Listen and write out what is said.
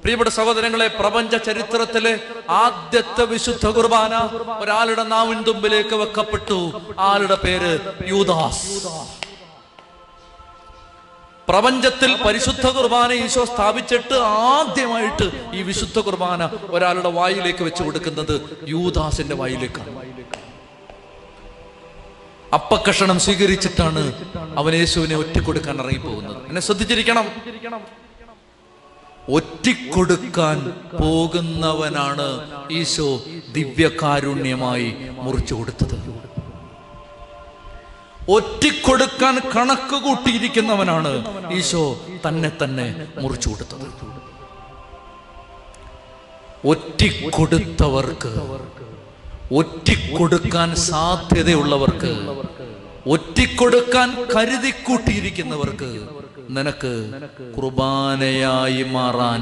പ്രിയപ്പെട്ട സഹോദരങ്ങളെ, പ്രപഞ്ച ചരിത്രത്തിലെ ആദ്യത്തെ വിശുദ്ധ കുർബാന ഒരാളുടെ നാവിൻ തുമ്പിലേക്ക് വെക്കപ്പെട്ടു. ആളുടെ പേര് യൂദാസ്. പ്രപഞ്ചത്തിൽ പരിശുദ്ധ കുർബാന ഈശോ സ്ഥാപിച്ചിട്ട് ആദ്യമായിട്ട് ഈ വിശുദ്ധ കുർബാന ഒരാളുടെ വായിലേക്ക് വെച്ച് കൊടുക്കുന്നത് യൂദാസിന്റെ വായിലേക്കാണ്. അപ്പക്കഷണം സ്വീകരിച്ചിട്ടാണ് അവൻ യേശുവിനെ ഒറ്റിക്കൊടുക്കാൻ ഇറങ്ങിപ്പോകുന്നത്. എന്നെ ശ്രദ്ധിച്ചിരിക്കണം. ഒറ്റിക്കൊടുക്കാൻ പോകുന്നവനാണ് ഈശോ ദിവ്യകാരുണ്യമായി മുറിച്ചു കൊടുത്തത്. ഒറ്റിക്കൊടുക്കാൻ കണക്ക് കൂട്ടിയിരിക്കുന്നവനാണ് ഈശോ തന്നെ തന്നെ മുറിച്ചു കൊടുത്തത്. ഒറ്റിക്കൊടുത്തവർക്ക്, ഒറ്റിക്കൊടുക്കാൻ സാധ്യതയുള്ളവർക്ക്, ഒറ്റിക്കൊടുക്കാൻ കരുതിക്കൂട്ടിയിരിക്കുന്നവർക്ക് നിനക്ക് കുർബാനയായി മാറാൻ